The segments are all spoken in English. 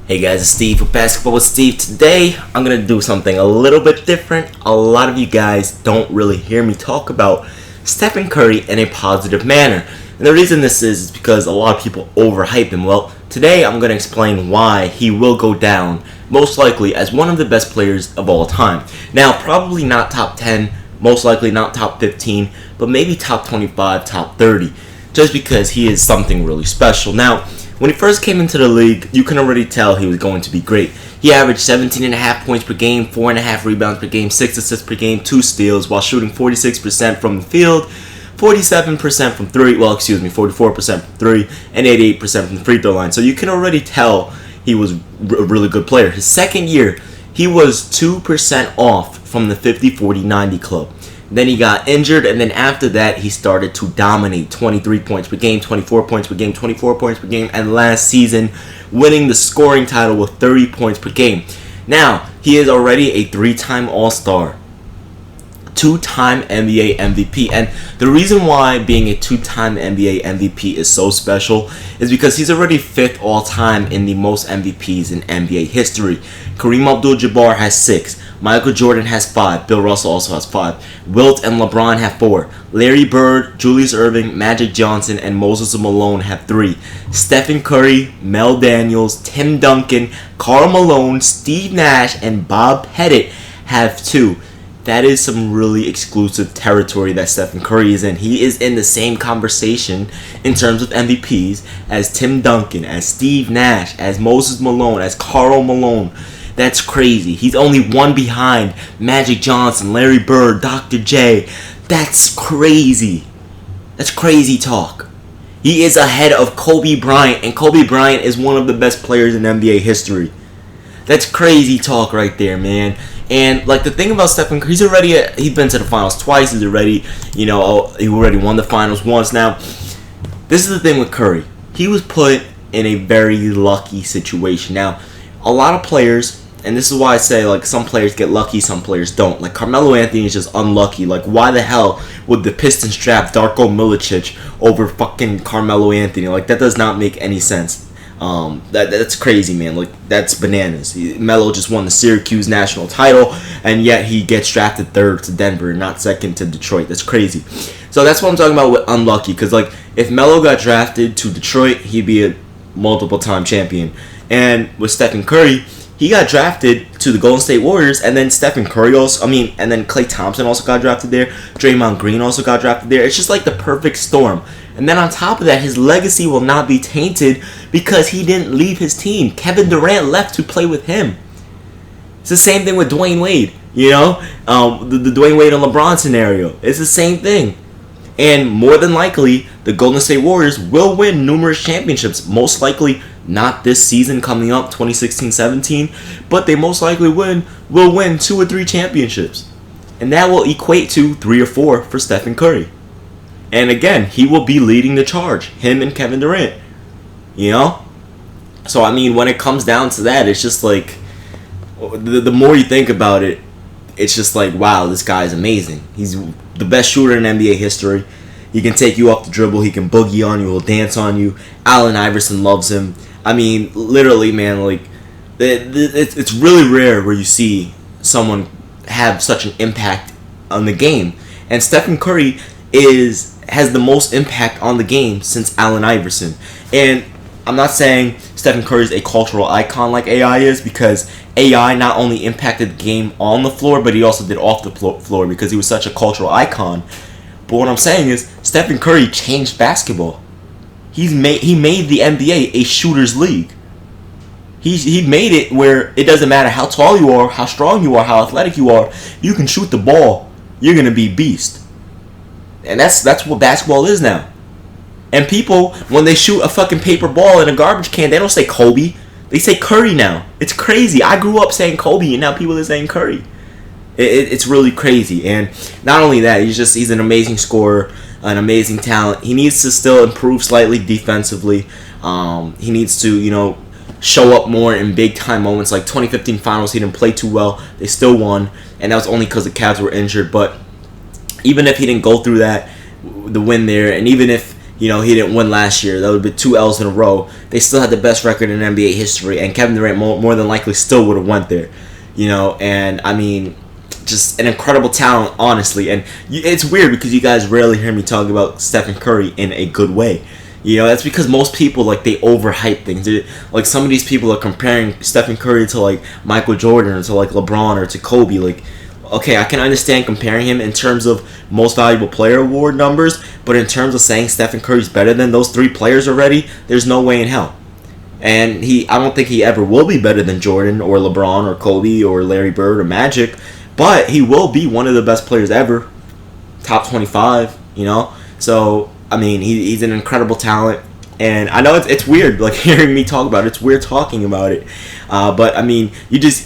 Hey guys, it's Steve with Basketball with Steve. Today, I'm going to do something a little bit different. A lot of you guys don't really hear me talk about Stephen Curry in a positive manner. And the reason this is because a lot of people overhype him. Well, today I'm going to explain why he will go down, most likely, as one of the best players of all time. Now, probably not top 10, most likely not top 15, but maybe top 25, top 30, just because he is something really special. Now, when he first came into the league, you can already tell he was going to be great. He averaged 17.5 points per game, 4.5 rebounds per game, 6 assists per game, 2 steals, while shooting 46% from the field, 47% from 44% from 3, and 88% from the free throw line. So you can already tell he was a really good player. His second year, he was 2% off from the 50-40-90 club. Then he got injured, and then after that, he started to dominate. 23 points per game, 24 points per game, 24 points per game, and last season, winning the scoring title with 30 points per game. Now, he is already a 3-time All-Star, 2-time NBA MVP, and the reason why being a 2-time NBA MVP is so special is because he's already 5th all-time in the most MVPs in NBA history. Kareem Abdul-Jabbar has 6. Michael Jordan has 5. Bill Russell also has 5. Wilt and LeBron have 4. Larry Bird, Julius Erving, Magic Johnson, and Moses Malone have 3. Stephen Curry, Mel Daniels, Tim Duncan, Karl Malone, Steve Nash, and Bob Pettit have 2. That is some really exclusive territory that Stephen Curry is in. He is in the same conversation in terms of MVPs as Tim Duncan, as Steve Nash, as Moses Malone, as Karl Malone. That's crazy. He's only one behind Magic Johnson, Larry Bird, Dr. J. That's crazy. That's crazy talk. He is ahead of Kobe Bryant, and Kobe Bryant is one of the best players in NBA history. That's crazy talk right there, man. And like the thing about Stephen Curry, he's been to the finals twice. He already won the finals once. Now, this is the thing with Curry. He was put in a very lucky situation. Now, a lot of players, and this is why I say like some players get lucky, some players don't. Like Carmelo Anthony is just unlucky. Like why the hell would the Pistons draft Darko Milicic over fucking Carmelo Anthony? Like that does not make any sense. That's crazy, man. Like that's bananas. Melo just won the Syracuse national title, and yet he gets drafted 3rd to Denver, not 2nd to Detroit. That's crazy. So that's what I'm talking about with unlucky. Because like if Melo got drafted to Detroit, he'd be a multiple-time champion. And with Stephen Curry, he got drafted to the Golden State Warriors, and then Stephen Curry and then Klay Thompson also got drafted there. Draymond Green also got drafted there. It's just like the perfect storm. And then on top of that, his legacy will not be tainted because he didn't leave his team. Kevin Durant left to play with him. It's the same thing with Dwyane Wade, the Dwyane Wade and LeBron scenario. It's the same thing. And more than likely, the Golden State Warriors will win numerous championships. Most likely not this season coming up, 2016-17, but they most likely will win 2 or 3 championships. And that will equate to 3 or 4 for Stephen Curry. And again, he will be leading the charge, him and Kevin Durant. So I mean, when it comes down to that, it's just like the more you think about it, it's just like, wow, this guy's amazing. He's the best shooter in NBA history. He can take you off the dribble. He can boogie on you. He'll dance on you. Allen Iverson loves him. I mean, literally, man, like it's really rare where you see someone have such an impact on the game. And Stephen Curry has the most impact on the game since Allen Iverson. And I'm not saying Stephen Curry is a cultural icon like AI is, because AI not only impacted the game on the floor, but he also did off the floor because he was such a cultural icon. But what I'm saying is Stephen Curry changed basketball. He made the NBA a shooter's league. He made it where it doesn't matter how tall you are, how strong you are, how athletic you are. You can shoot the ball. You're gonna be beast. And that's what basketball is now. And people, when they shoot a fucking paper ball in a garbage can, they don't say Kobe. They say Curry now. It's crazy. I grew up saying Kobe, and now people are saying Curry. It's really crazy. And not only that, he's an amazing scorer, an amazing talent. He needs to still improve slightly defensively. He needs to, show up more in big time moments. Like 2015 finals, he didn't play too well. They still won, and that was only because the Cavs were injured. But even if he didn't go through that, the win there, and even if he didn't win last year. That would be 2 L's in a row. They still had the best record in NBA history, and Kevin Durant more than likely still would have went there. And I mean, just an incredible talent, honestly. And it's weird because you guys rarely hear me talk about Stephen Curry in a good way. That's because most people, like, they overhype things. Like, some of these people are comparing Stephen Curry to, like, Michael Jordan or to, like, LeBron or to Kobe. Like, okay, I can understand comparing him in terms of most valuable player award numbers, but in terms of saying Stephen Curry's better than those 3 players already, there's no way in hell. And I don't think he ever will be better than Jordan or LeBron or Kobe or Larry Bird or Magic, but he will be one of the best players ever, top 25. So I mean, he's an incredible talent, and I know it's weird, like, hearing me talk about it. It's weird talking about it, but I mean,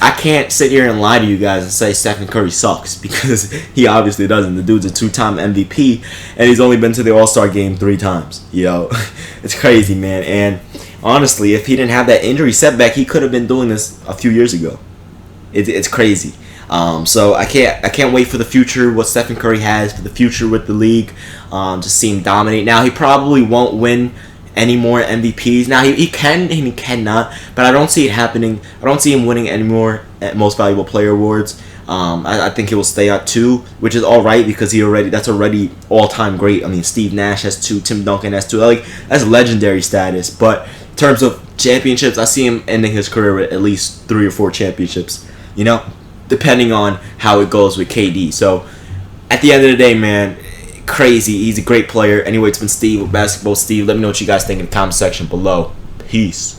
I can't sit here and lie to you guys and say Stephen Curry sucks, because he obviously doesn't. The dude's a 2-time MVP, and he's only been to the All-Star game 3 times. It's crazy, man. And honestly, if he didn't have that injury setback, he could have been doing this a few years ago. It's crazy. So I can't wait for the future, what Stephen Curry has for the future with the league. To see him dominate. Now, he probably won't win any more MVPs. Now, he can and he cannot, but I don't see it happening. I don't see him winning any more Most Valuable Player awards. I think he will stay at 2, which is all right, because that's already all-time great. I mean, Steve Nash has 2, Tim Duncan has 2. Like, that's legendary status. But in terms of championships, I see him ending his career with at least 3 or 4 championships. Depending on how it goes with KD. So, at the end of the day, man, crazy. He's a great player. Anyway, it's been Steve with Basketball Steve. Let me know what you guys think in the comment section below. Peace.